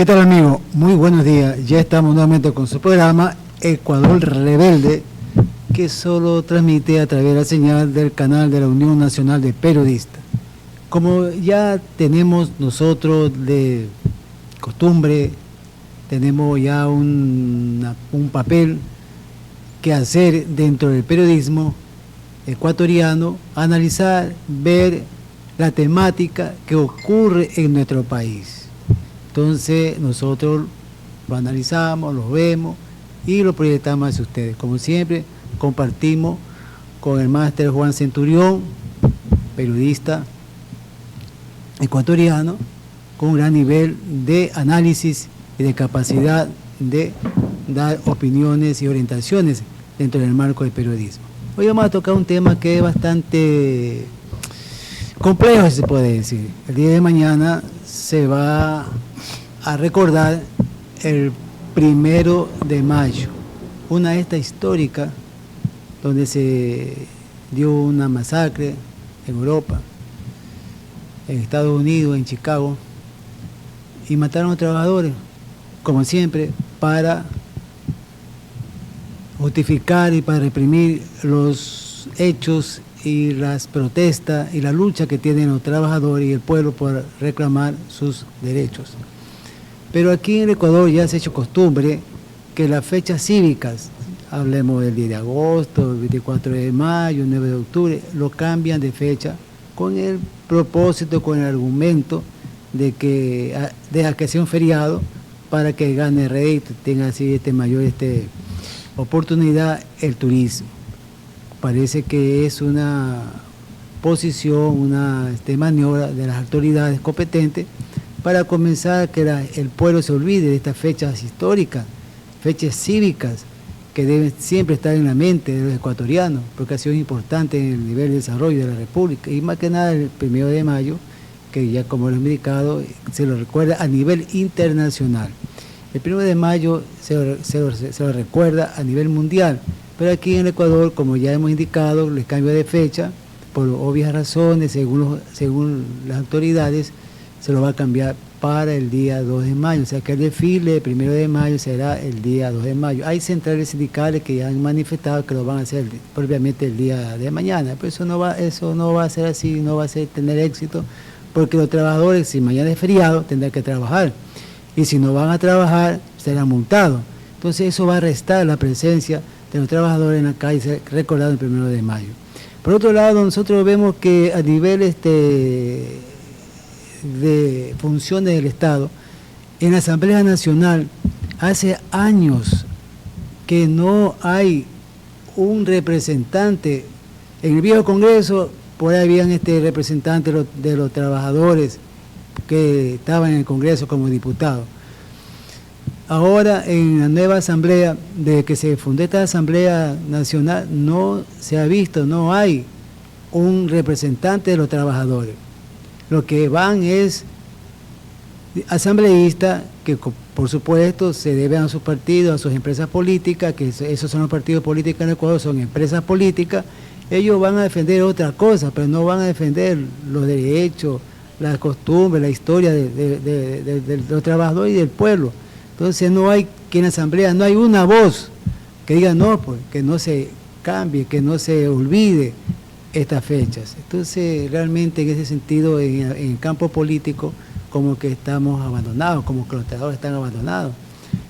¿Qué tal, amigo? Muy buenos días. Ya estamos nuevamente con su programa Ecuador Rebelde, que solo transmite a través de la señal del canal de la Unión Nacional de Periodistas. Como ya tenemos nosotros de costumbre, tenemos ya un papel que hacer dentro del periodismo ecuatoriano, analizar, ver la temática que ocurre en nuestro país. Entonces nosotros lo analizamos, lo vemos y lo proyectamos hacia ustedes. Como siempre, compartimos con el máster Juan Centurión, periodista ecuatoriano, con un gran nivel de análisis y de capacidad de dar opiniones y orientaciones dentro del marco del periodismo. Hoy vamos a tocar un tema que es bastante complejo, si se puede decir. El día de mañana se va a recordar el 1 de mayo, una gesta histórica donde se dio una masacre en Europa, en Estados Unidos, en Chicago, y mataron a trabajadores, como siempre, para justificar y para reprimir los hechos y las protestas y la lucha que tienen los trabajadores y el pueblo por reclamar sus derechos. Pero aquí en el Ecuador ya se ha hecho costumbre que las fechas cívicas, hablemos del 10 de agosto, el 24 de mayo, el 9 de octubre, lo cambian de fecha con el propósito, con el argumento de que sea un feriado para que gane rédito, tenga así mayor oportunidad el turismo. Parece que es una posición, una maniobra de las autoridades competentes para comenzar a que el pueblo se olvide de estas fechas históricas, fechas cívicas que deben siempre estar en la mente de los ecuatorianos, porque ha sido importante en el nivel de desarrollo de la República, y más que nada el 1 de mayo, que ya como lo he indicado, se lo recuerda a nivel internacional. El 1 de mayo se lo recuerda a nivel mundial, pero aquí en el Ecuador, como ya hemos indicado, el cambio de fecha, por obvias razones, según las autoridades, se lo va a cambiar para el día 2 de mayo, o sea que el desfile del 1 de mayo será el día 2 de mayo. Hay centrales sindicales que ya han manifestado que lo van a hacer propiamente el día de mañana, pero eso no va a ser así, no va a tener éxito, porque los trabajadores, si mañana es feriado, tendrán que trabajar, y si no van a trabajar, serán multados. Entonces eso va a restar la presencia de los trabajadores en la calle, recordado el 1 de mayo. Por otro lado, nosotros vemos que a nivel de funciones del Estado, en la Asamblea Nacional hace años que no hay un representante. En el viejo Congreso, por ahí habían representantes de los trabajadores que estaban en el Congreso como diputados. Ahora, en la nueva Asamblea, desde que se fundó esta Asamblea Nacional, no se ha visto, no hay un representante de los trabajadores. Lo que van es asambleístas que, por supuesto, se deben a sus partidos, a sus empresas políticas, que esos son los partidos políticos en Ecuador, son empresas políticas. Ellos van a defender otra cosa, pero no van a defender los derechos, las costumbres, la historia de los trabajadores y del pueblo. Entonces no hay que en la asamblea, no hay una voz que diga no, pues, que no se cambie, que no se olvide estas fechas. Entonces realmente en ese sentido, en el campo político, como que estamos abandonados, como que los trabajadores están abandonados.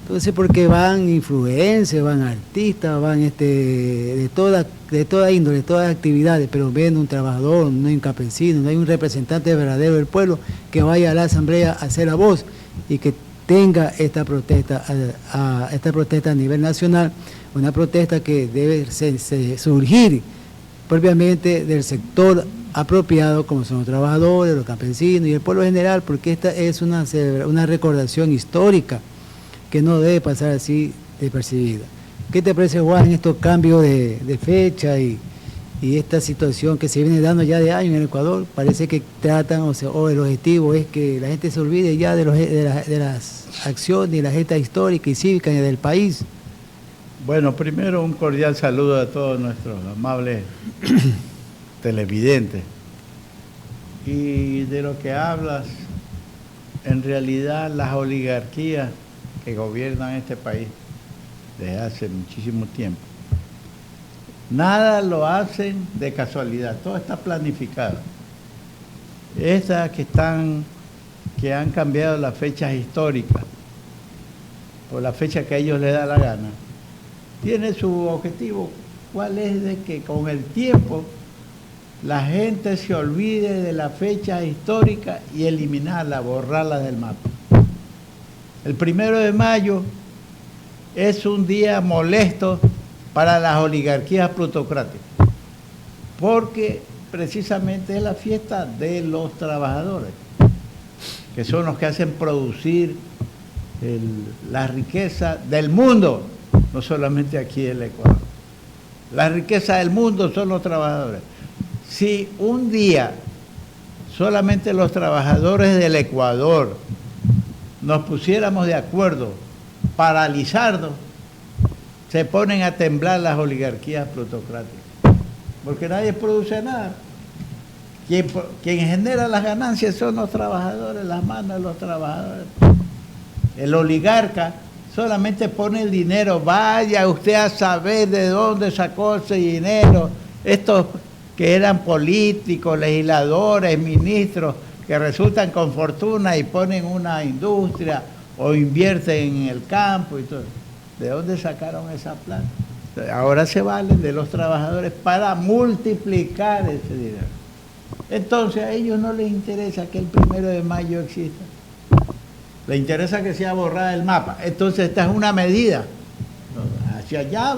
Entonces porque van influencers, van artistas, van de toda índole, de todas actividades, pero ven un trabajador, no hay un campesino, no hay un representante verdadero del pueblo que vaya a la asamblea a hacer la voz y que tenga esta protesta a nivel nacional, una protesta que debe surgir propiamente del sector apropiado, como son los trabajadores, los campesinos y el pueblo general, porque esta es una recordación histórica que no debe pasar así despercibida. ¿Qué te parece, Juan, en estos cambios de fecha y esta situación que se viene dando ya de años en el Ecuador? Parece que tratan, o el objetivo es que la gente se olvide ya de las acciones y las gestas históricas y cívicas del país. Bueno, primero un cordial saludo a todos nuestros amables televidentes. Y de lo que hablas, en realidad las oligarquías que gobiernan este país desde hace muchísimo tiempo, nada lo hacen de casualidad, todo está planificado. Estas que han cambiado las fechas históricas por la fecha que a ellos les da la gana, tiene su objetivo, cuál es de que con el tiempo la gente se olvide de la fecha histórica y eliminarla, borrarla del mapa. El 1 de mayo es un día molesto para las oligarquías plutocráticas, porque precisamente es la fiesta de los trabajadores, que son los que hacen producir la riqueza del mundo, no solamente aquí en el Ecuador. La riqueza del mundo son los trabajadores. Si un día solamente los trabajadores del Ecuador nos pusiéramos de acuerdo, paralizarnos, se ponen a temblar las oligarquías plutocráticas, porque nadie produce nada. Quien genera las ganancias son los trabajadores, las manos de los trabajadores. El oligarca solamente pone el dinero, vaya usted a saber de dónde sacó ese dinero. Estos que eran políticos, legisladores, ministros, que resultan con fortuna y ponen una industria o invierten en el campo y todo. ¿De dónde sacaron esa plata? Ahora se valen de los trabajadores para multiplicar ese dinero. Entonces a ellos no les interesa que el 1 de mayo exista. Les interesa que sea borrada el mapa. Entonces esta es una medida. Hacia allá,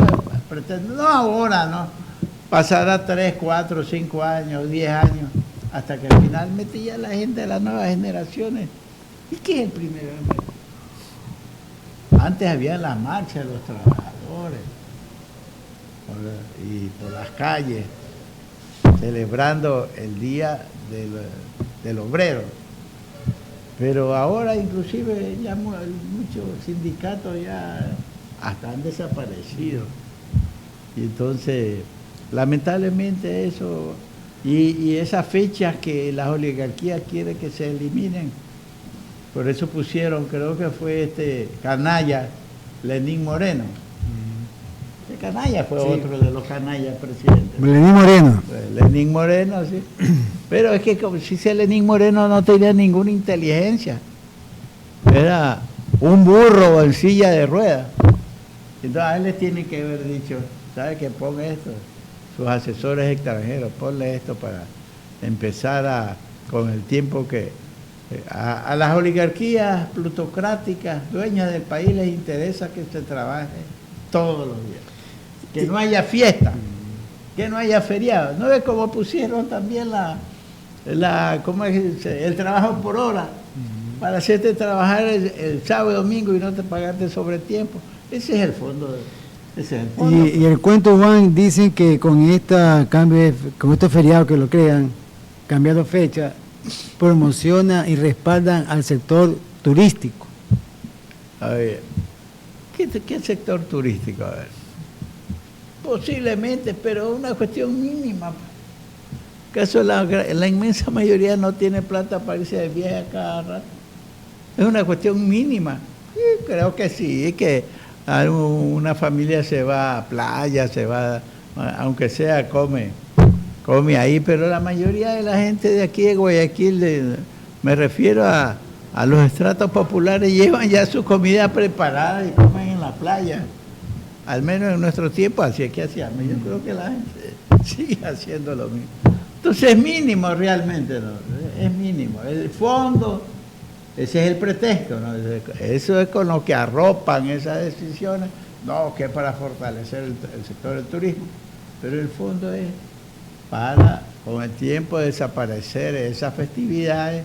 no ahora, no. Pasará 3, 4, 5 años, 10 años, hasta que finalmente ya la gente de las nuevas generaciones. ¿Y qué es el 1 de mayo? Antes había la marcha de los trabajadores y por las calles, celebrando el Día del Obrero. Pero ahora inclusive ya muchos sindicatos ya hasta han desaparecido. Y entonces, lamentablemente eso, y esas fechas que las oligarquías quieren que se eliminen, por eso pusieron, creo que fue canalla, Lenín Moreno. Este canalla fue otro de los canallas presidentes. Lenín Moreno. Lenín Moreno, sí. Pero es que como si ese Lenín Moreno no tenía ninguna inteligencia. Era un burro en silla de ruedas. Entonces a él les tiene que haber dicho, ¿sabe qué? Ponga esto. Sus asesores extranjeros, ponle esto para empezar con el tiempo que... A las oligarquías plutocráticas, dueñas del país, les interesa que se trabaje todos los días. Que no haya fiesta, que no haya feriado. ¿No ves cómo pusieron también ¿cómo es? El trabajo por hora? Para hacerte trabajar el sábado y domingo y no te pagarte sobre tiempo. Ese es el fondo. Y el cuento, Juan, dicen que con con estos feriados que lo crean, cambiando fecha, promociona y respaldan al sector turístico. A ver, ¿qué sector turístico? A ver, posiblemente, pero una cuestión mínima. ¿Acaso la inmensa mayoría no tiene plata para irse de viaje a cada rato? Es una cuestión mínima. Sí, creo que sí, es que una familia se va a playa, se va, aunque sea come ahí, pero la mayoría de la gente de aquí de Guayaquil, me refiero a los estratos populares, llevan ya su comida preparada y comen en la playa. Al menos en nuestro tiempo, así es que hacíamos. Yo creo que la gente sigue haciendo lo mismo. Entonces es mínimo realmente, ¿no? Es mínimo. El fondo, ese es el pretexto, ¿no? Eso es con lo que arropan esas decisiones. No, que es para fortalecer el sector del turismo. Pero el fondo es para, con el tiempo, desaparecer esas festividades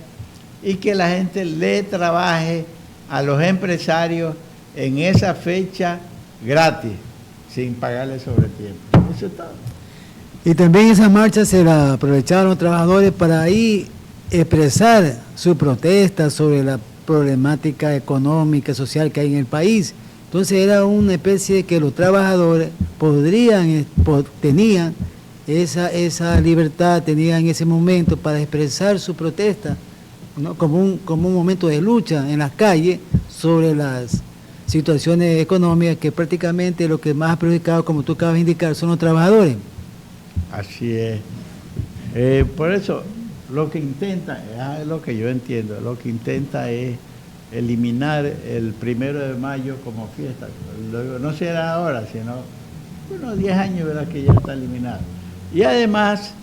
y que la gente le trabaje a los empresarios en esa fecha gratis, sin pagarle sobre tiempo. Eso es todo. Y también esa marcha se la aprovecharon los trabajadores para ahí expresar su protesta sobre la problemática económica, social que hay en el país. Entonces era una especie de que los trabajadores tenían esa libertad, tenían ese momento para expresar su protesta ¿no? Como un momento de lucha en las calles sobre las situaciones económicas que prácticamente lo que más ha perjudicado, como tú acabas de indicar, son los trabajadores. Así es. Por eso, lo que intenta, es lo que yo entiendo, lo que intenta es eliminar el 1 de mayo como fiesta. No será ahora, sino unos 10 años verás que ya está eliminado. Y además,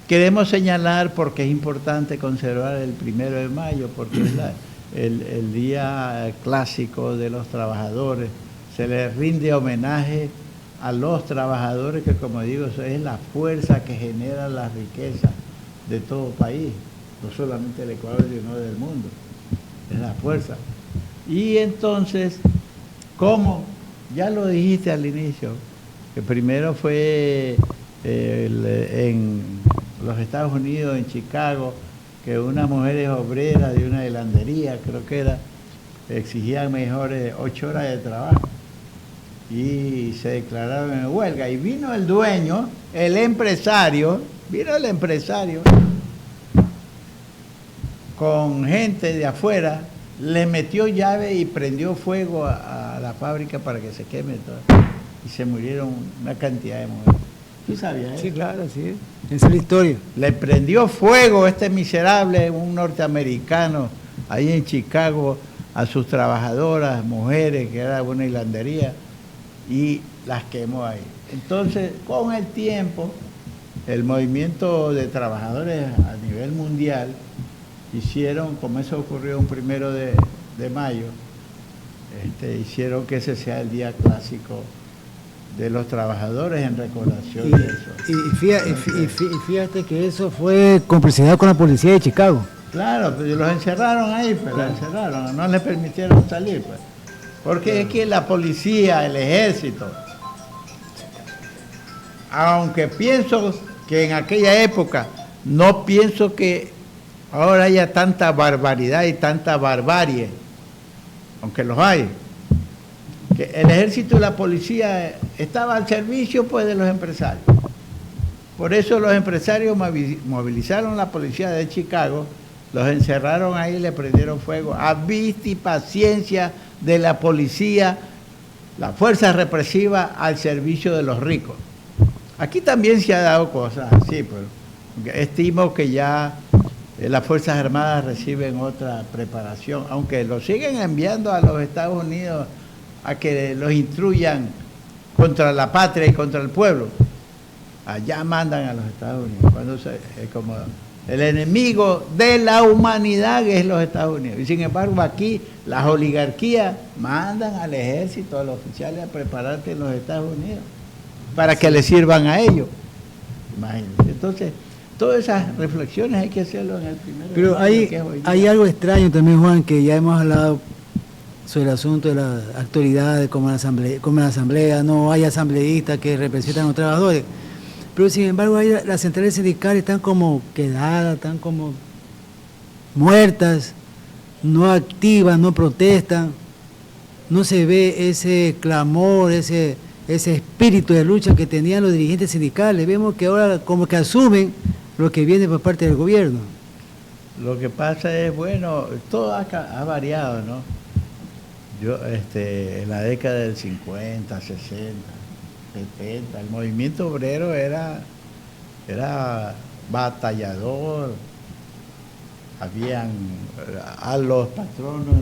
queremos señalar, porque es importante conservar el 1 de mayo, porque es el día clásico de los trabajadores. Se les rinde homenaje a los trabajadores que, como digo, es la fuerza que genera la riqueza de todo país, no solamente del Ecuador, sino del mundo. Es la fuerza. Y entonces, como ya lo dijiste al inicio, que primero fue en los Estados Unidos, en Chicago, que unas mujeres obreras de una helandería, creo que era, exigían mejores 8 horas de trabajo y se declararon en huelga. Y vino el dueño, el empresario, con gente de afuera, le metió llave y prendió fuego a la fábrica para que se queme todo. Y se murieron una cantidad de mujeres. ¿Tú sabías eso? Sí, claro, sí. Esa es la historia. Le prendió fuego este miserable, un norteamericano, ahí en Chicago, a sus trabajadoras, mujeres, que era una hilandería, y las quemó ahí. Entonces, con el tiempo, el movimiento de trabajadores a nivel mundial hicieron, como eso ocurrió un 1 de mayo, hicieron que ese sea el día clásico de los trabajadores en recordación de eso. Y fíjate que eso fue complicidad con la policía de Chicago. Claro, pues los encerraron ahí, pues, claro. Los encerraron, no les permitieron salir, pues. Porque claro, es que la policía, el ejército, aunque pienso que en aquella época, no pienso que ahora haya tanta barbaridad y tanta barbarie, aunque los hay, que el ejército y la policía estaban al servicio pues de los empresarios. Por eso los empresarios movilizaron la policía de Chicago, los encerraron ahí y le prendieron fuego a vista y paciencia de la policía, la fuerza represiva al servicio de los ricos. Aquí también se ha dado cosas así, pero estimo que ya las Fuerzas Armadas reciben otra preparación, aunque lo siguen enviando a los Estados Unidos a que los instruyan contra la patria y contra el pueblo. Allá mandan a los Estados Unidos, cuando como el enemigo de la humanidad es los Estados Unidos. Y sin embargo aquí las oligarquías mandan al ejército, a los oficiales a prepararse en los Estados Unidos para que les sirvan a ellos. Imagínense. Entonces, todas esas reflexiones hay que hacerlo en el primero. Pero hay algo extraño también, Juan, que ya hemos hablado sobre el asunto de las autoridades, como en la asamblea, no hay asambleístas que representan a los trabajadores. Pero sin embargo, ahí las centrales sindicales están como quedadas, están como muertas, no activas, no protestan, no se ve ese clamor, ese espíritu de lucha que tenían los dirigentes sindicales. Vemos que ahora como que asumen lo que viene por parte del gobierno. Lo que pasa es, bueno, todo ha variado, ¿no? Yo, en la década del 50, 60, 70, el movimiento obrero era batallador. Habían a los patronos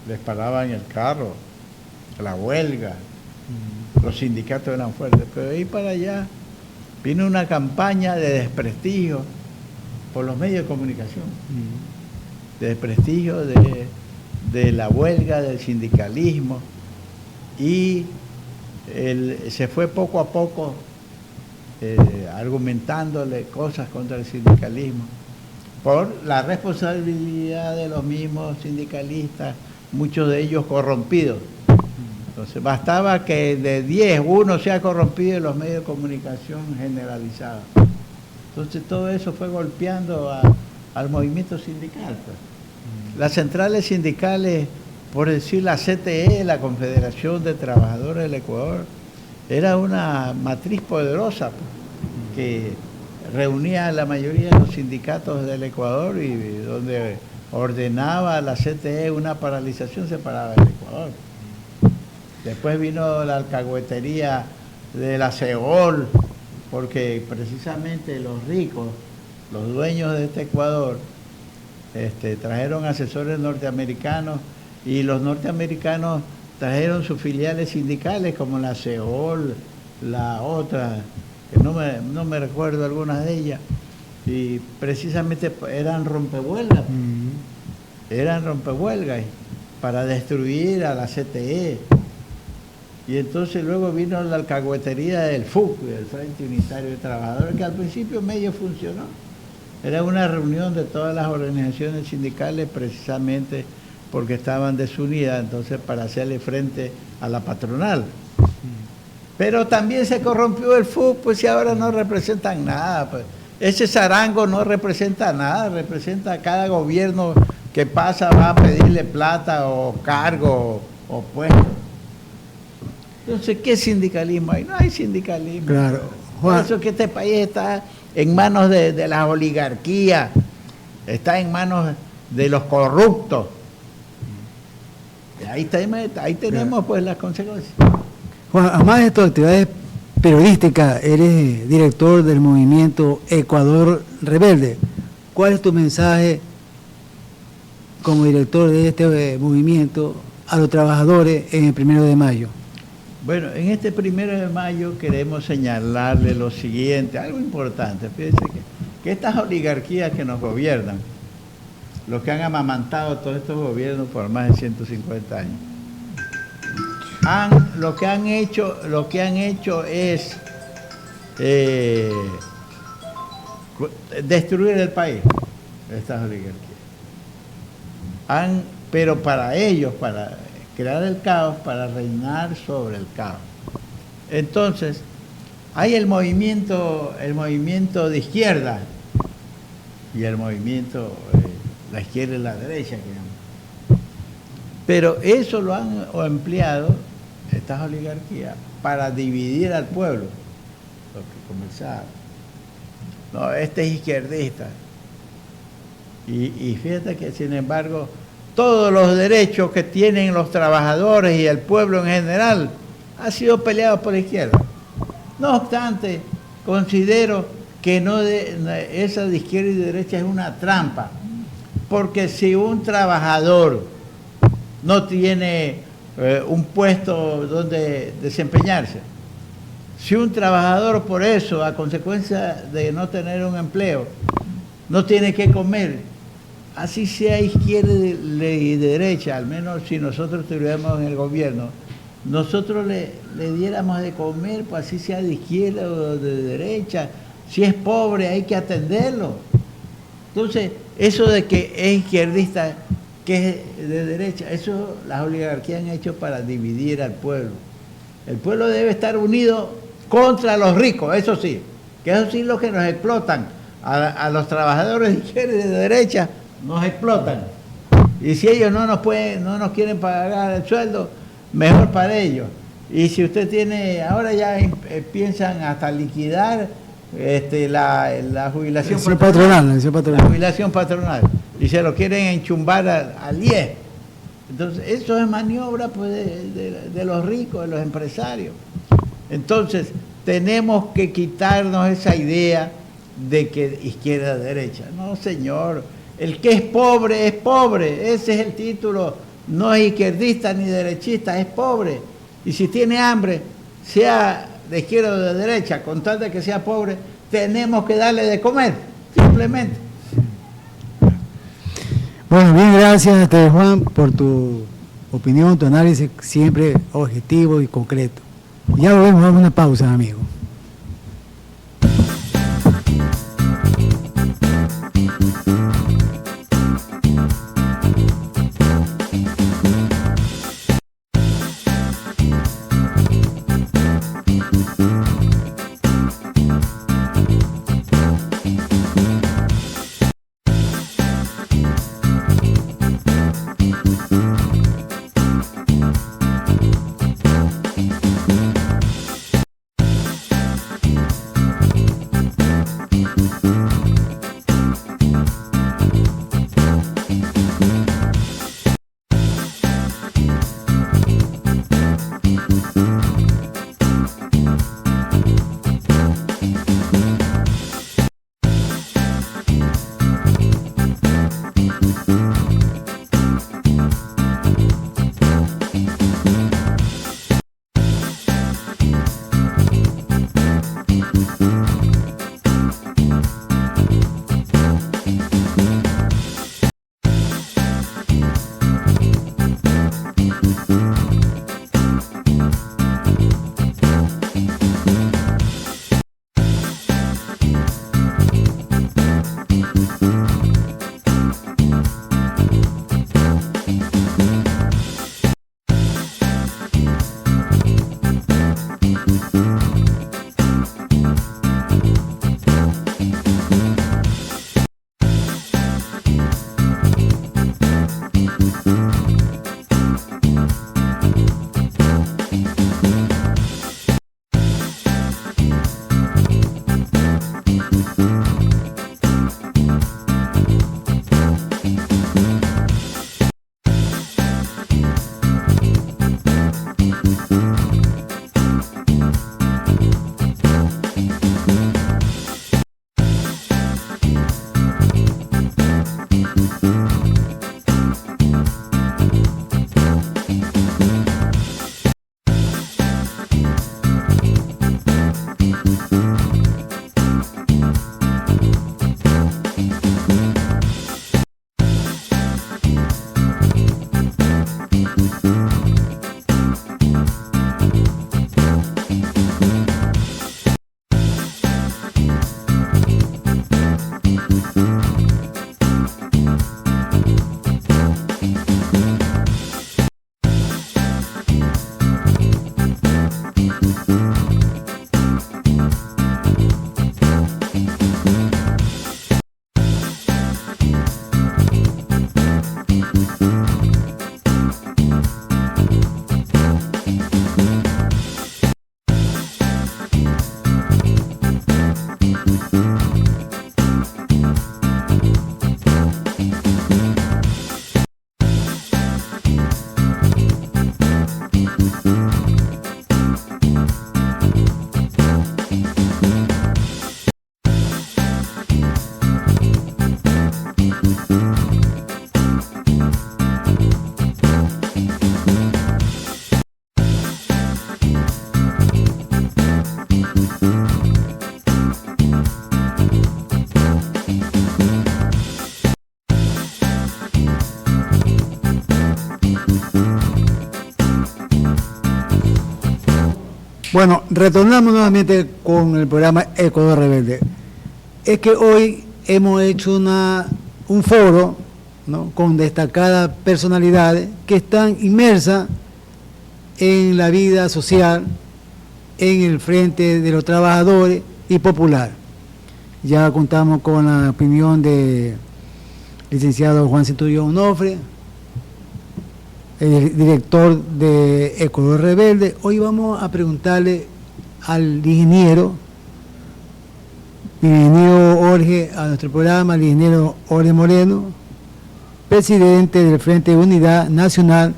les paraban el carro, la huelga, los sindicatos eran fuertes, pero de ahí para allá vino una campaña de desprestigio por los medios de comunicación, de desprestigio de la huelga, del sindicalismo, y se fue poco a poco argumentándole cosas contra el sindicalismo por la responsabilidad de los mismos sindicalistas, muchos de ellos corrompidos. Entonces bastaba que de 10 uno sea corrompido en los medios de comunicación generalizados. Entonces todo eso fue golpeando al movimiento sindical, pues. Las centrales sindicales, por decir la CTE, la Confederación de Trabajadores del Ecuador, era una matriz poderosa, pues, que reunía a la mayoría de los sindicatos del Ecuador y donde ordenaba a la CTE una paralización separada del Ecuador. Después vino la alcahuetería de la CEOL, porque precisamente los ricos, los dueños de este Ecuador, trajeron asesores norteamericanos y los norteamericanos trajeron sus filiales sindicales como la CEOL, la otra, que no me recuerdo algunas de ellas, y precisamente eran rompehuelgas, para destruir a la CTE. Y entonces luego vino la alcahuetería del FUC, del Frente Unitario de Trabajadores, que al principio medio funcionó. Era una reunión de todas las organizaciones sindicales precisamente porque estaban desunidas, entonces para hacerle frente a la patronal. Pero también se corrompió el FUC, pues y ahora no representan nada. Pues. Ese zarango no representa nada, representa a cada gobierno que pasa, va a pedirle plata o cargo o puesto. Entonces, ¿qué sindicalismo hay? No hay sindicalismo. Claro. Por eso es que este país está en manos de la oligarquía, está en manos de los corruptos. Y ahí tenemos pues las consecuencias. Juan, además de tus actividades periodísticas, eres director del movimiento Ecuador Rebelde. ¿Cuál es tu mensaje como director de este movimiento a los trabajadores en el 1 de mayo? Bueno, en este 1 de mayo queremos señalarle lo siguiente, algo importante. Fíjense que estas oligarquías que nos gobiernan, los que han amamantado todos estos gobiernos por más de 150 años, lo que han hecho es destruir el país, estas oligarquías. Pero para ellos, para crear el caos, para reinar sobre el caos. Entonces, hay el movimiento de izquierda y el movimiento, la izquierda y la derecha, que llaman. Pero eso lo han empleado estas oligarquías para dividir al pueblo, lo que conversaba. No, este es izquierdista. Y fíjate que, sin embargo, todos los derechos que tienen los trabajadores y el pueblo en general han sido peleados por la izquierda. No obstante, considero que esa de izquierda y derecha es una trampa, porque si un trabajador no tiene un puesto donde desempeñarse, si un trabajador por eso, a consecuencia de no tener un empleo, no tiene que comer, así sea izquierda y derecha, al menos si nosotros estuviéramos en el gobierno, nosotros le diéramos de comer, pues así sea de izquierda o de derecha. Si es pobre hay que atenderlo. Entonces, eso de que es izquierdista, que es de derecha, eso las oligarquías han hecho para dividir al pueblo. El pueblo debe estar unido contra los ricos, eso sí, que eso sí los que nos explotan. A los trabajadores de izquierda y de derecha nos explotan. Y si ellos no nos quieren pagar el sueldo, mejor para ellos. Y si usted tiene, ahora ya piensan hasta liquidar la jubilación patronal. La jubilación patronal. Y se lo quieren enchumbar al IES. Entonces, eso es maniobra pues, de los ricos, de los empresarios. Entonces, tenemos que quitarnos esa idea de que izquierda-derecha. No, señor. El que es pobre, ese es el título, no es izquierdista ni derechista, es pobre. Y si tiene hambre, sea de izquierda o de derecha, con tal de que sea pobre, tenemos que darle de comer, simplemente. Bueno, bien, gracias Juan por tu opinión, tu análisis siempre objetivo y concreto. Ya volvemos a una pausa, amigos. Bueno, retornamos nuevamente con el programa Ecuador Rebelde. Es que hoy hemos hecho un foro, ¿no?, con destacadas personalidades que están inmersas en la vida social, en el frente de los trabajadores y popular. Ya contamos con la opinión del licenciado Juan Centurión Onofre, el director de Ecuador Rebelde. Hoy vamos a preguntarle al ingeniero Jorge, a nuestro programa, el ingeniero Jorge Moreno, presidente del Frente de Unidad Nacional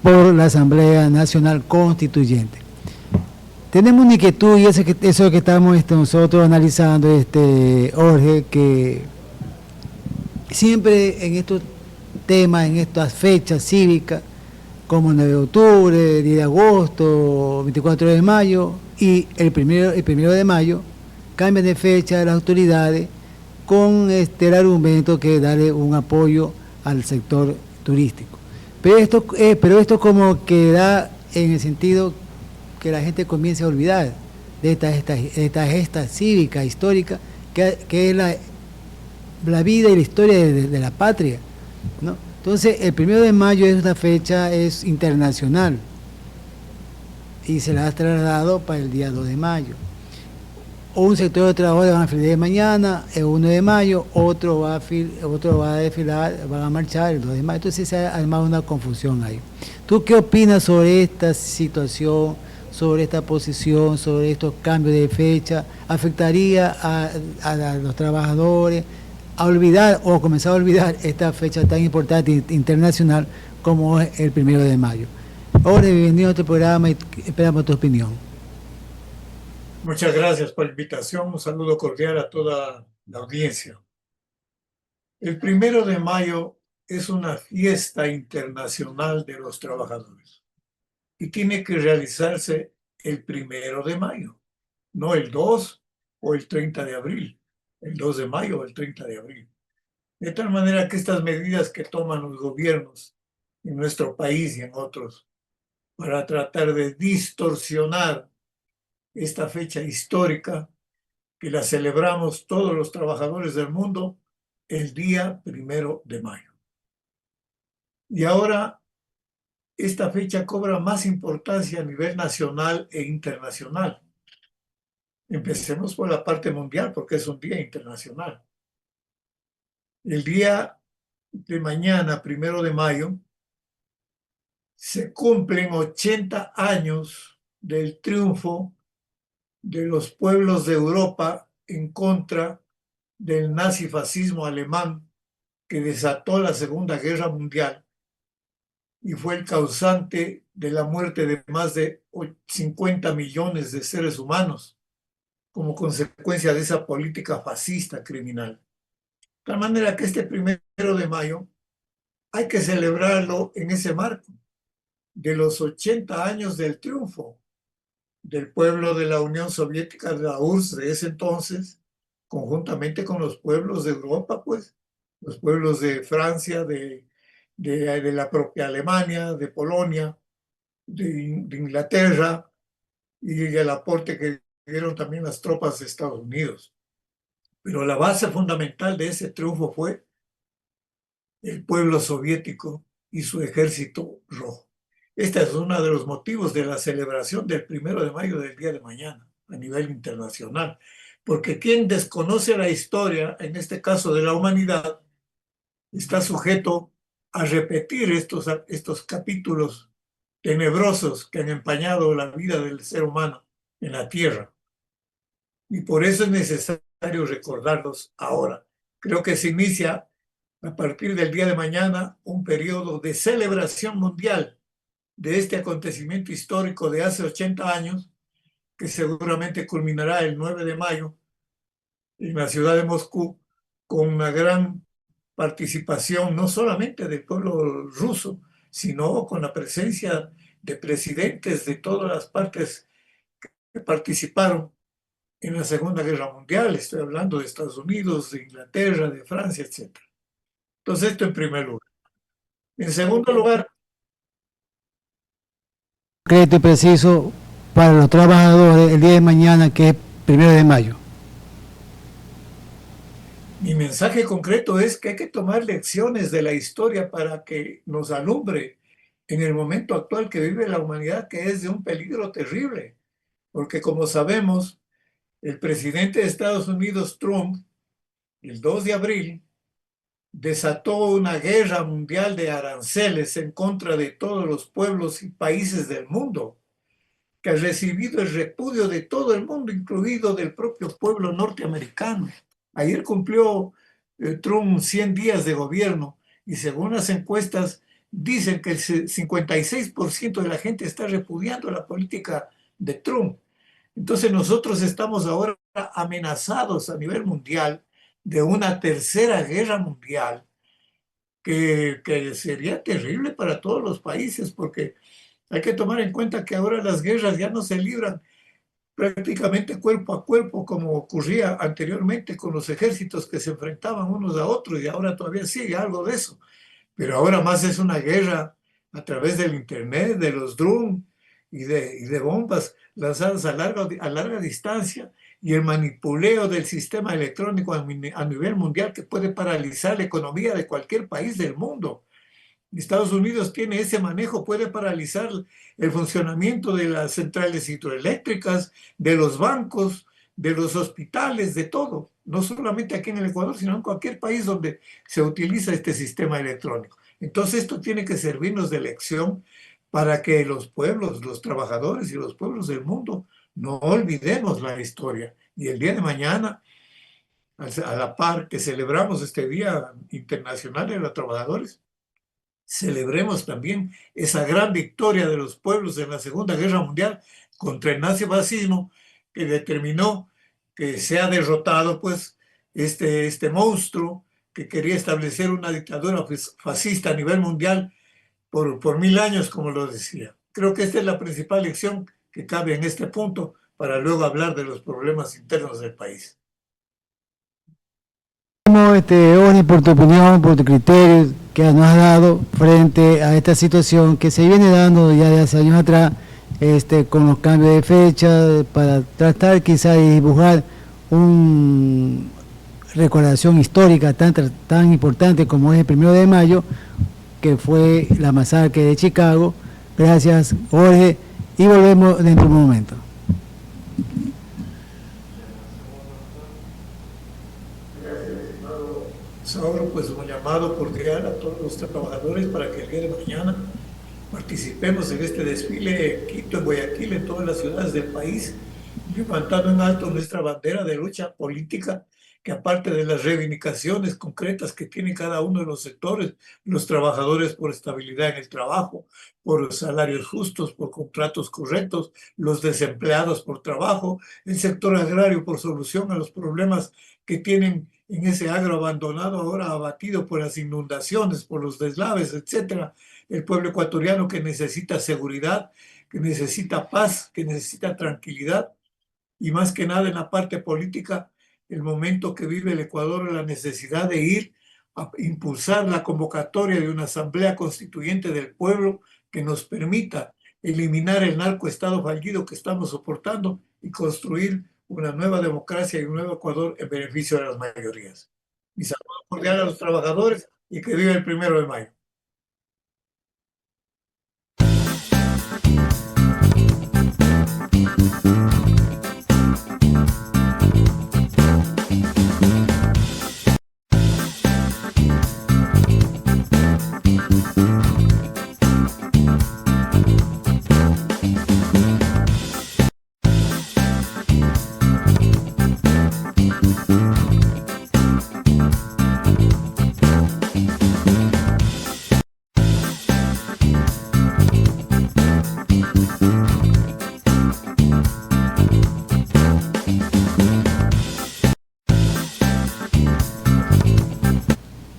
por la Asamblea Nacional Constituyente. Tenemos una inquietud, y eso que estamos nosotros analizando, Jorge, que siempre en estos temas, en estas fechas cívicas, como el 9 de octubre, 10 de agosto, 24 de mayo y el primero de mayo, cambian de fecha las autoridades con el argumento que darle un apoyo al sector turístico. Pero esto como que da en el sentido que la gente comience a olvidar de esta gesta cívica, histórica, que es la vida y la historia de la patria, ¿no? Entonces, el 1 de mayo es una fecha internacional y se la ha trasladado para el día 2 de mayo. Un sector de trabajadores van a desfilar mañana, el 1 de mayo, otro va a desfilar, van a marchar el 2 de mayo. Entonces se ha armado una confusión ahí. ¿Tú qué opinas sobre esta situación, sobre esta posición, sobre estos cambios de fecha? ¿Afectaría a los trabajadores a olvidar o comenzar a olvidar esta fecha tan importante internacional como es el 1 de mayo? Ahora, bienvenido a este programa y esperamos tu opinión. Muchas gracias por la invitación. Un saludo cordial a toda la audiencia. El 1 de mayo es una fiesta internacional de los trabajadores y tiene que realizarse el 1 de mayo, no el 2 o el 30 de abril, el 2 de mayo o el 30 de abril. De tal manera que estas medidas que toman los gobiernos en nuestro país y en otros para tratar de distorsionar esta fecha histórica que la celebramos todos los trabajadores del mundo el día 1 de mayo. Y ahora esta fecha cobra más importancia a nivel nacional e internacional. Empecemos por la parte mundial porque es un día internacional. El día de mañana, 1 de mayo, se cumplen 80 años del triunfo de los pueblos de Europa en contra del nazifascismo alemán que desató la Segunda Guerra Mundial y fue el causante de la muerte de más de 50 millones de seres humanos como consecuencia de esa política fascista criminal. De tal manera que este 1 de mayo hay que celebrarlo en ese marco de los 80 años del triunfo del pueblo de la Unión Soviética, de la URSS de ese entonces, conjuntamente con los pueblos de Europa, pues, los pueblos de Francia, de la propia Alemania, de Polonia, de Inglaterra, y el aporte que dieron también las tropas de Estados Unidos. Pero la base fundamental de ese triunfo fue el pueblo soviético y su ejército rojo. Este es uno de los motivos de la celebración del 1 de mayo del día de mañana a nivel internacional, porque quien desconoce la historia, en este caso de la humanidad, está sujeto a repetir estos capítulos tenebrosos que han empañado la vida del ser humano en la tierra. Y por eso es necesario recordarlos ahora. Creo que se inicia a partir del día de mañana un periodo de celebración mundial de este acontecimiento histórico de hace 80 años, que seguramente culminará el 9 de mayo en la ciudad de Moscú, con una gran participación no solamente del pueblo ruso, sino con la presencia de presidentes de todas las partes que participaron en la Segunda Guerra Mundial. Estoy hablando de Estados Unidos, de Inglaterra, de Francia, etc. Entonces, esto en primer lugar. En segundo lugar, Concreto y preciso, para los trabajadores el día de mañana, que es 1 de mayo? Mi mensaje concreto es que hay que tomar lecciones de la historia para que nos alumbre en el momento actual que vive la humanidad, que es de un peligro terrible. Porque como sabemos, el presidente de Estados Unidos, Trump, el 2 de abril, desató una guerra mundial de aranceles en contra de todos los pueblos y países del mundo, que ha recibido el repudio de todo el mundo, incluido del propio pueblo norteamericano. Ayer cumplió Trump 100 días de gobierno y según las encuestas dicen que el 56% de la gente está repudiando la política de Trump. Entonces nosotros estamos ahora amenazados a nivel mundial de una tercera guerra mundial que sería terrible para todos los países, porque hay que tomar en cuenta que ahora las guerras ya no se libran prácticamente cuerpo a cuerpo como ocurría anteriormente con los ejércitos que se enfrentaban unos a otros, y ahora todavía sigue algo de eso. Pero ahora más es una guerra a través del internet, de los drones y de bombas lanzadas a larga distancia, y el manipuleo del sistema electrónico a nivel mundial que puede paralizar la economía de cualquier país del mundo. Estados Unidos tiene ese manejo, puede paralizar el funcionamiento de las centrales hidroeléctricas, de los bancos, de los hospitales, de todo. No solamente aquí en el Ecuador, sino en cualquier país donde se utiliza este sistema electrónico. Entonces esto tiene que servirnos de lección para que los pueblos, los trabajadores y los pueblos del mundo no olvidemos la historia. Y el día de mañana, a la par que celebramos este Día Internacional de los Trabajadores, celebremos también esa gran victoria de los pueblos en la Segunda Guerra Mundial contra el nazifascismo, que determinó que sea derrotado pues este monstruo que quería establecer una dictadura fascista a nivel mundial por 1000 años, como lo decía. Creo que esta es la principal lección que cabe en este punto para luego hablar de los problemas internos del país. Oni, por tu opinión, por tu criterio que nos has dado frente a esta situación que se viene dando ya de hace años atrás, con los cambios de fecha, para tratar quizá de dibujar una recordación histórica tan importante como es el 1 de mayo, que fue la masacre de Chicago. Gracias, Jorge, y volvemos dentro de un momento. Ahora pues un llamado cordial a todos los trabajadores para que el día de mañana participemos en este desfile en Quito, en Guayaquil, en todas las ciudades del país, levantando en alto nuestra bandera de lucha política, que aparte de las reivindicaciones concretas que tiene cada uno de los sectores, los trabajadores por estabilidad en el trabajo, por salarios justos, por contratos correctos, los desempleados por trabajo, el sector agrario por solución a los problemas que tienen en ese agro abandonado, ahora abatido por las inundaciones, por los deslaves, etcétera. El pueblo ecuatoriano que necesita seguridad, que necesita paz, que necesita tranquilidad, y más que nada en la parte política, el momento que vive el Ecuador, la necesidad de ir a impulsar la convocatoria de una asamblea constituyente del pueblo que nos permita eliminar el narcoestado fallido que estamos soportando y construir una nueva democracia y un nuevo Ecuador en beneficio de las mayorías. Mi saludo cordial a los trabajadores y que viva el 1 de mayo.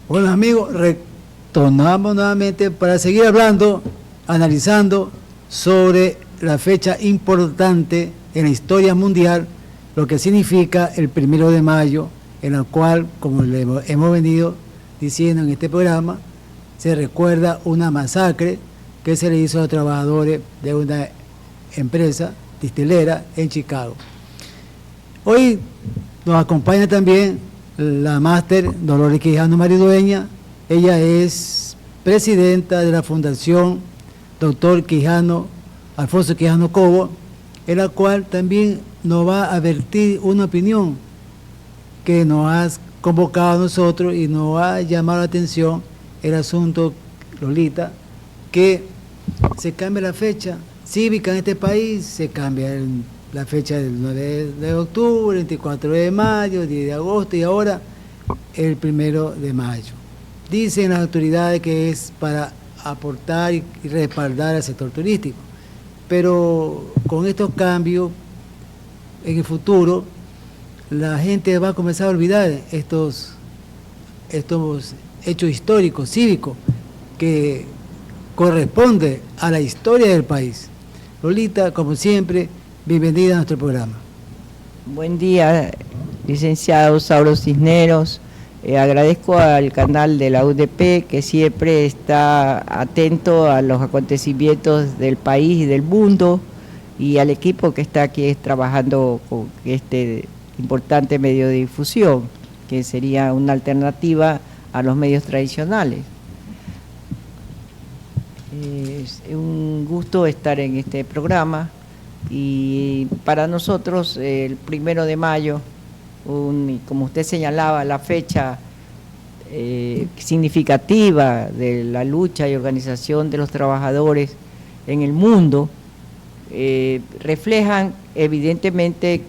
Bueno, amigos, retornamos nuevamente para seguir hablando, analizando sobre la fecha importante en la historia mundial, lo que significa el 1 de mayo, en la cual, como le hemos venido diciendo en este programa, se recuerda una masacre que se le hizo a trabajadores de una empresa distilera en Chicago. Hoy nos acompaña también la máster Dolores Quijano Maridueña. Ella es presidenta de la Fundación Dr. Alfonso Quijano Cobo, en la cual también nos va a vertir una opinión que nos has convocado a nosotros y nos ha llamado la atención el asunto, Lolita, que se cambia la fecha cívica en este país, se cambia la fecha del 9 de octubre, 24 de mayo, 10 de agosto y ahora el 1 de mayo. Dicen las autoridades que es para aportar y respaldar al sector turístico, pero con estos cambios en el futuro la gente va a comenzar a olvidar estos hechos históricos, cívicos, que corresponde a la historia del país. Lolita, como siempre, bienvenida a nuestro programa. Buen día, licenciado Saulo Cisneros. Agradezco al canal de la UDP que siempre está atento a los acontecimientos del país y del mundo, y al equipo que está aquí trabajando con este importante medio de difusión, que sería una alternativa a los medios tradicionales. Es un gusto estar en este programa, y para nosotros el 1 de mayo, como usted señalaba, la fecha significativa de la lucha y organización de los trabajadores en el mundo, reflejan evidentemente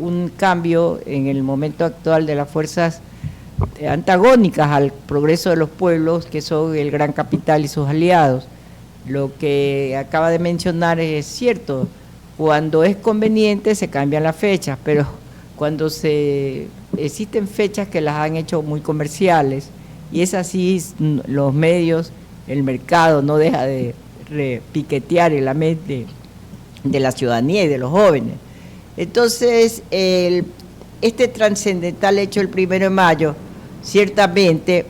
un cambio en el momento actual de las fuerzas antagónicas al progreso de los pueblos, que son el gran capital y sus aliados. Lo que acaba de mencionar es cierto: cuando es conveniente se cambian las fechas, pero cuando existen fechas que las han hecho muy comerciales, y es así, los medios, el mercado no deja de piquetear en la mente de la ciudadanía y de los jóvenes. Entonces, este trascendental hecho el 1 de mayo, ciertamente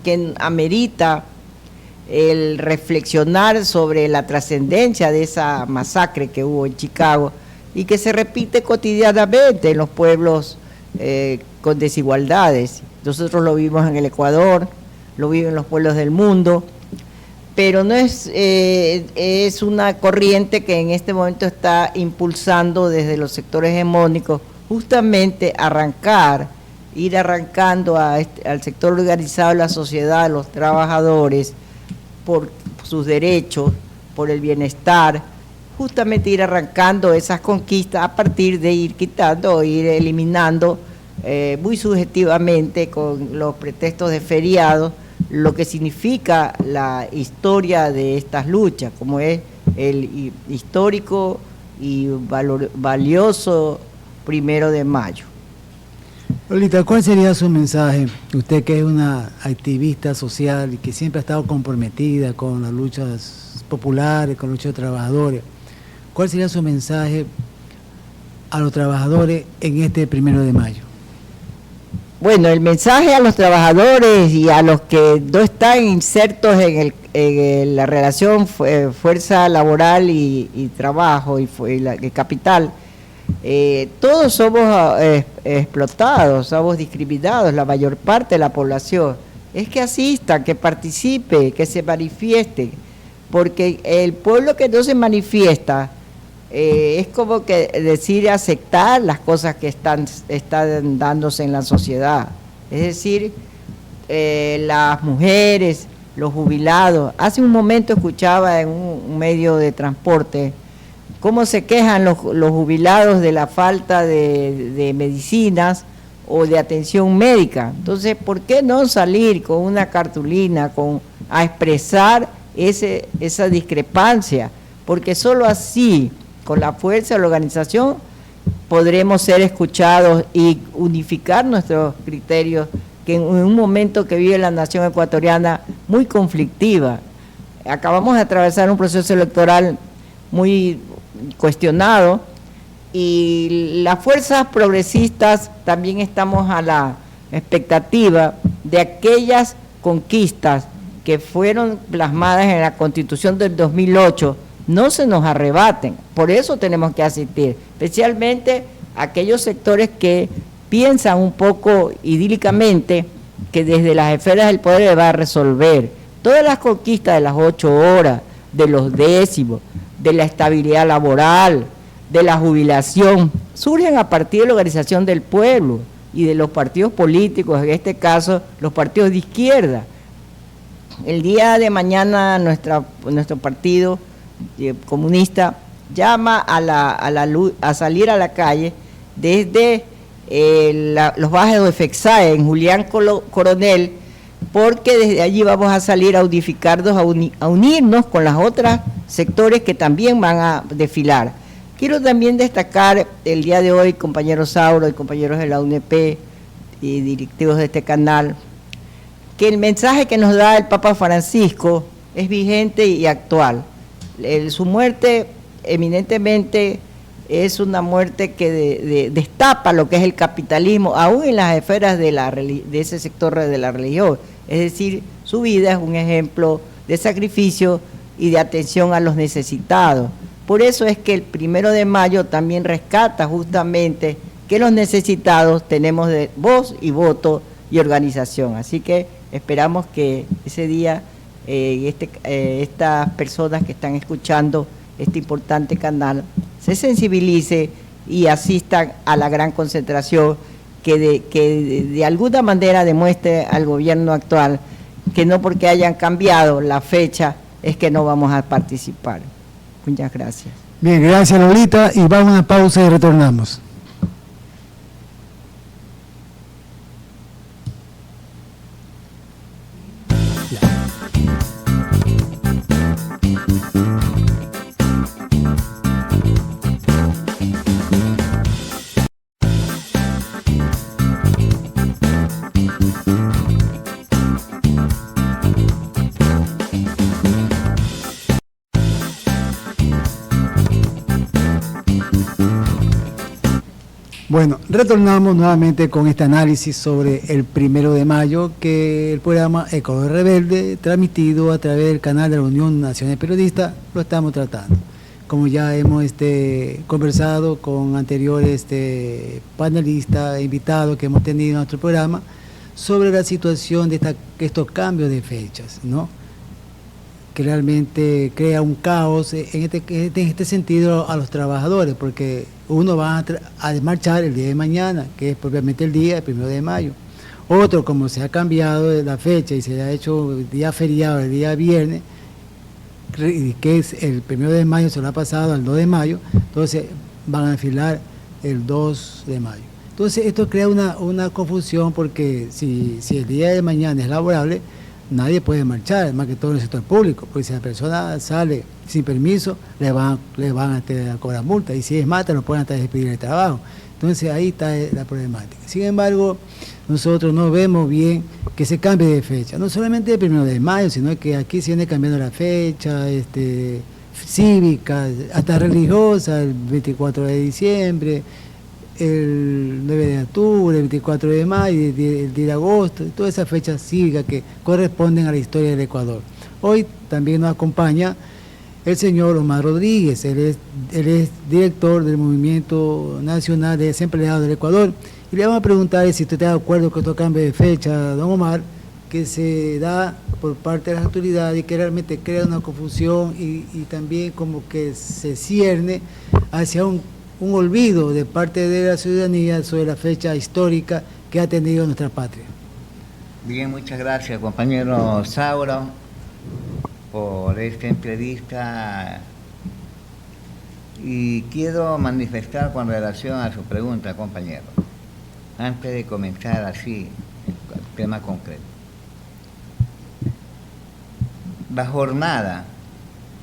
que amerita el reflexionar sobre la trascendencia de esa masacre que hubo en Chicago y que se repite cotidianamente en los pueblos con desigualdades. Nosotros lo vimos en el Ecuador, lo viven los pueblos del mundo, pero no es una corriente que en este momento está impulsando desde los sectores hegemónicos justamente ir arrancando al sector organizado de la sociedad, a los trabajadores, por sus derechos, por el bienestar, justamente ir arrancando esas conquistas a partir de ir quitando o ir eliminando muy subjetivamente, con los pretextos de feriados, lo que significa la historia de estas luchas, como es el histórico y valioso 1 de mayo. Lolita, ¿cuál sería su mensaje? Usted, que es una activista social y que siempre ha estado comprometida con las luchas populares, con la lucha de trabajadores, ¿cuál sería su mensaje a los trabajadores en este 1 de mayo? Bueno, el mensaje a los trabajadores y a los que no están insertos en la relación fuerza laboral y trabajo y capital, todos somos explotados, somos discriminados, la mayor parte de la población. Es que asistan, que participe, que se manifieste, porque el pueblo que no se manifiesta es como que decide aceptar las cosas que están dándose en la sociedad. Es decir, las mujeres, los jubilados. Hace un momento escuchaba en un medio de transporte cómo se quejan los jubilados de la falta de medicinas o de atención médica. Entonces, ¿por qué no salir con una cartulina a expresar esa discrepancia? Porque solo así, con la fuerza de la organización, podremos ser escuchados y unificar nuestros criterios, que en un momento que vive la nación ecuatoriana muy conflictiva. Acabamos de atravesar un proceso electoral muy cuestionado, y las fuerzas progresistas también estamos a la expectativa de aquellas conquistas que fueron plasmadas en la Constitución del 2008, no se nos arrebaten. Por eso tenemos que asistir, especialmente aquellos sectores que piensan un poco idílicamente que desde las esferas del poder se va a resolver. Todas las conquistas de las 8 horas, de los décimos, de la estabilidad laboral, de la jubilación, surgen a partir de la organización del pueblo y de los partidos políticos, en este caso los partidos de izquierda. El día de mañana nuestro partido comunista llama a salir a la calle desde los barrios de FEXAE en Julián Coronel, porque desde allí vamos a salir a unificarnos, a unirnos con los otros sectores que también van a desfilar. Quiero también destacar el día de hoy, compañeros Sauro y compañeros de la UNP y directivos de este canal, que el mensaje que nos da el Papa Francisco es vigente y actual. Su muerte eminentemente es una muerte que destapa lo que es el capitalismo, aún en las esferas de ese sector de la religión. Es decir, su vida es un ejemplo de sacrificio y de atención a los necesitados. Por eso es que el 1 de mayo también rescata justamente que los necesitados tenemos de voz y voto y organización. Así que esperamos que ese día estas personas que están escuchando este importante canal se sensibilice y asistan a la gran concentración que de alguna manera demuestre al gobierno actual que no porque hayan cambiado la fecha es que no vamos a participar. Muchas gracias. Bien, gracias Lolita, y vamos a una pausa y retornamos. Bueno, retornamos nuevamente con este análisis sobre el 1 de mayo, que el programa Ecuador Rebelde, transmitido a través del canal de la Unión Nacional Periodista, lo estamos tratando. Como ya hemos conversado con anteriores panelistas e invitados que hemos tenido en nuestro programa, sobre la situación de estos cambios de fechas, ¿no?, que realmente crea un caos en este sentido a los trabajadores, porque uno va a marchar el día de mañana, que es propiamente el día, el 1 de mayo. Otro, como se ha cambiado la fecha y se ha hecho el día feriado, el día viernes, que es el 1 de mayo, se lo ha pasado al 2 de mayo, entonces van a desfilar el 2 de mayo. Entonces esto crea una confusión, porque si el día de mañana es laborable, nadie puede marchar, más que todo en el sector público, porque si la persona sale sin permiso, le van a cobrar multa, y si es mata, lo pueden hasta despedir del trabajo. Entonces ahí está la problemática. Sin embargo, nosotros no vemos bien que se cambie de fecha, no solamente el 1 de mayo, sino que aquí se viene cambiando la fecha, cívica, hasta religiosa, el 24 de diciembre, el 9 de octubre, el 24 de mayo, el 10 de agosto, todas esas fechas cívicas que corresponden a la historia del Ecuador. Hoy también nos acompaña el señor Omar Rodríguez, él es director del Movimiento Nacional de Desempleados del Ecuador, y le vamos a preguntar si usted está de acuerdo con estos cambios de fecha, don Omar, que se da por parte de las autoridades y que realmente crea una confusión y también como que se cierne hacia un olvido de parte de la ciudadanía sobre la fecha histórica que ha tenido nuestra patria. Bien, muchas gracias, compañero Sauro, por esta entrevista, y quiero manifestar con relación a su pregunta, compañero, antes de comenzar así el tema concreto. La jornada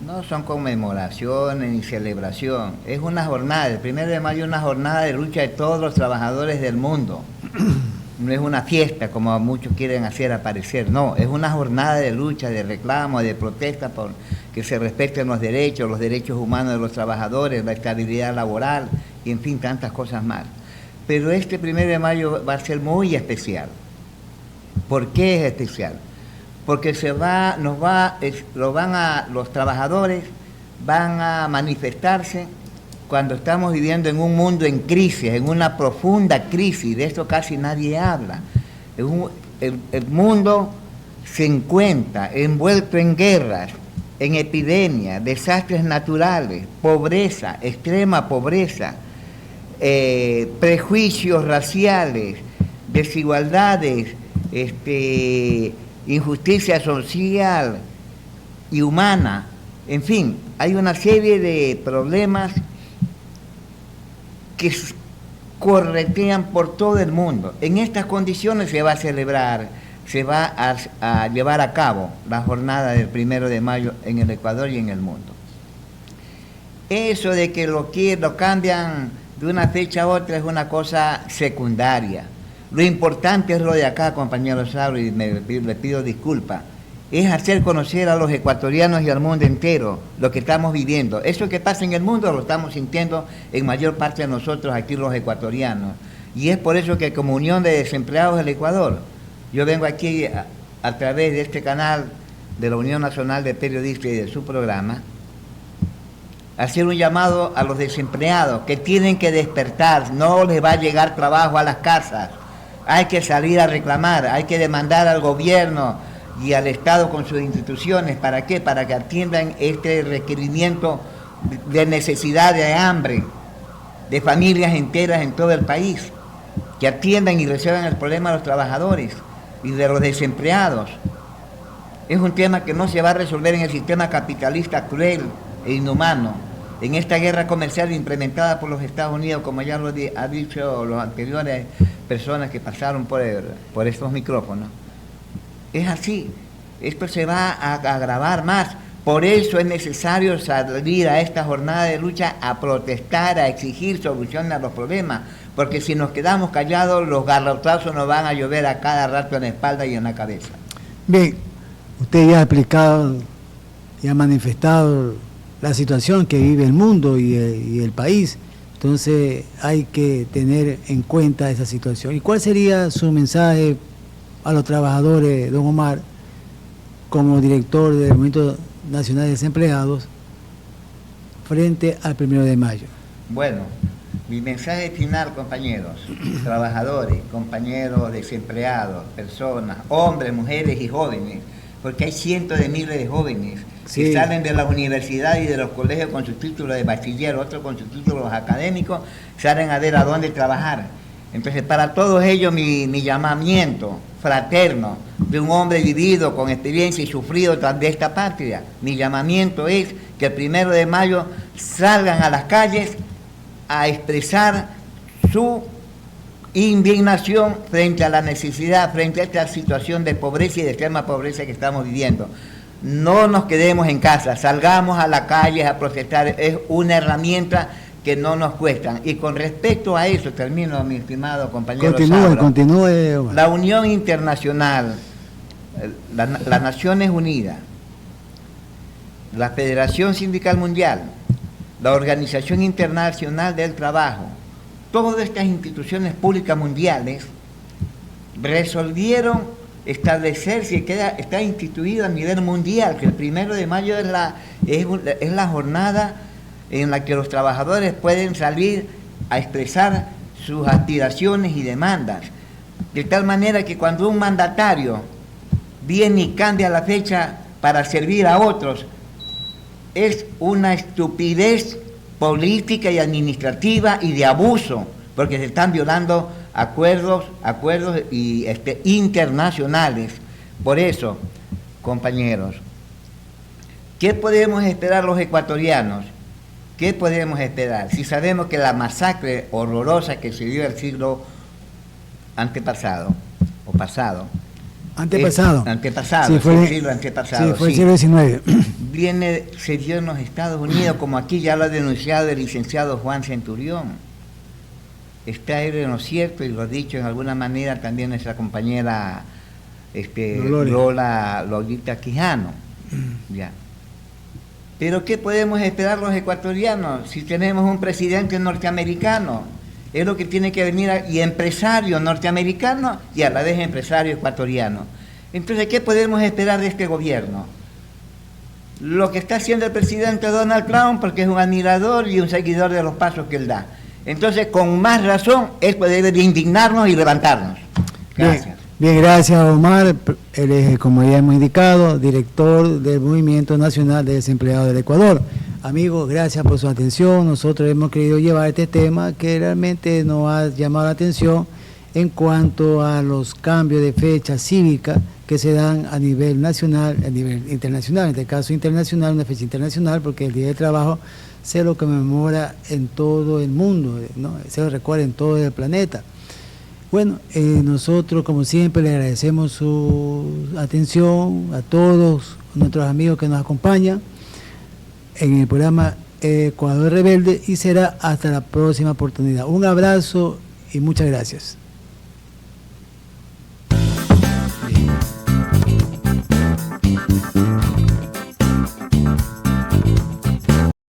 no son conmemoraciones ni celebración, es una jornada, el 1 de mayo es una jornada de lucha de todos los trabajadores del mundo. No es una fiesta como muchos quieren hacer aparecer, no, es una jornada de lucha, de reclamo, de protesta por que se respeten los derechos humanos de los trabajadores, la estabilidad laboral y en fin, tantas cosas más. Pero este 1 de mayo va a ser muy especial. ¿Por qué es especial? Porque los trabajadores van a manifestarse cuando estamos viviendo en un mundo en crisis, en una profunda crisis. De esto casi nadie habla. El mundo se encuentra envuelto en guerras, en epidemias, desastres naturales, pobreza, extrema pobreza, prejuicios raciales, desigualdades, injusticia social y humana. En fin, hay una serie de problemas que corretean por todo el mundo. En estas condiciones se va a celebrar, se va a llevar a cabo la jornada del 1 de mayo en el Ecuador y en el mundo. Eso de que lo cambian de una fecha a otra es una cosa secundaria. Lo importante es lo de acá, compañero Sabro, y le pido disculpas, es hacer conocer a los ecuatorianos y al mundo entero lo que estamos viviendo. Eso que pasa en el mundo lo estamos sintiendo en mayor parte de nosotros aquí los ecuatorianos. Y es por eso que como Unión de Desempleados del Ecuador, yo vengo aquí a través de este canal de la Unión Nacional de Periodistas y de su programa, a hacer un llamado a los desempleados que tienen que despertar. No les va a llegar trabajo a las casas. Hay que salir a reclamar, hay que demandar al gobierno y al Estado con sus instituciones. ¿Para qué? Para que atiendan este requerimiento de necesidad, de hambre, de familias enteras en todo el país, que atiendan y resuelvan el problema de los trabajadores y de los desempleados. Es un tema que no se va a resolver en el sistema capitalista cruel e inhumano, en esta guerra comercial implementada por los Estados Unidos, como ya lo ha dicho los anteriores personas que pasaron por estos micrófonos. Es así, esto se va a agravar más. Por eso es necesario salir a esta jornada de lucha a protestar, a exigir soluciones a los problemas, porque si nos quedamos callados, los garrotazos nos van a llover a cada rato en la espalda y en la cabeza. Bien, usted ya ha explicado y ha manifestado la situación que vive el mundo y el país, entonces hay que tener en cuenta esa situación. ¿Y cuál sería su mensaje a los trabajadores, don Omar, como director del Movimiento Nacional de Desempleados, frente al 1 de mayo? Bueno, mi mensaje final, compañeros, trabajadores, compañeros desempleados, personas, hombres, mujeres y jóvenes, porque hay cientos de miles de jóvenes que salen de las universidades y de los colegios con sus títulos de bachiller, otros con sus títulos académicos, salen a ver a dónde trabajar. Entonces, para todos ellos mi llamamiento fraterno de un hombre vivido con experiencia y sufrido de esta patria, mi llamamiento es que el 1 de mayo salgan a las calles a expresar su indignación frente a la necesidad, frente a esta situación de pobreza y de extrema pobreza que estamos viviendo. No nos quedemos en casa, salgamos a la calle a protestar, es una herramienta que no nos cuestan. Y con respecto a eso, termino, mi estimado compañero Sabro, continúe. la Unión Internacional, las Naciones Unidas, la Federación Sindical Mundial, la Organización Internacional del Trabajo, todas estas instituciones públicas mundiales resolvieron establecerse, está instituido a nivel mundial, que el 1 de mayo es la jornada en la que los trabajadores pueden salir a expresar sus aspiraciones y demandas, de tal manera que cuando un mandatario viene y cambia la fecha para servir a otros, es una estupidez política y administrativa y de abuso, porque se están violando acuerdos y internacionales. Por eso, compañeros, ¿qué podemos esperar los ecuatorianos? ¿Qué podemos esperar? Si sabemos que la masacre horrorosa que se dio el siglo antepasado, Sí, fue, el siglo antepasado, sí, fue el siglo XIX. Se dio en los Estados Unidos, como aquí ya lo ha denunciado el licenciado Juan Centurión. Está él en lo cierto y lo ha dicho en alguna manera también nuestra compañera Lolita Quijano. Ya. Pero ¿qué podemos esperar los ecuatorianos si tenemos un presidente norteamericano? Es lo que tiene que venir, y empresario norteamericano y a la vez empresario ecuatoriano. Entonces, ¿qué podemos esperar de este gobierno? lo que está haciendo el presidente Donald Trump, porque es un admirador y un seguidor de los pasos que él da. Entonces, con más razón, él debe de indignarnos y levantarnos. Gracias. Bien, gracias Omar. Él es, como ya hemos indicado, director del Movimiento Nacional de Desempleados del Ecuador. Amigos, gracias por su atención. Nosotros hemos querido llevar este tema que realmente nos ha llamado la atención en cuanto a los cambios de fecha cívica que se dan a nivel nacional, a nivel internacional. En este caso internacional, una fecha internacional, porque el Día del Trabajo se lo conmemora en todo el mundo, ¿no? Se lo recuerda en todo el planeta. Bueno, nosotros como siempre le agradecemos su atención a todos nuestros amigos que nos acompañan en el programa Ecuador Rebelde, y será hasta la próxima oportunidad. Un abrazo y muchas gracias.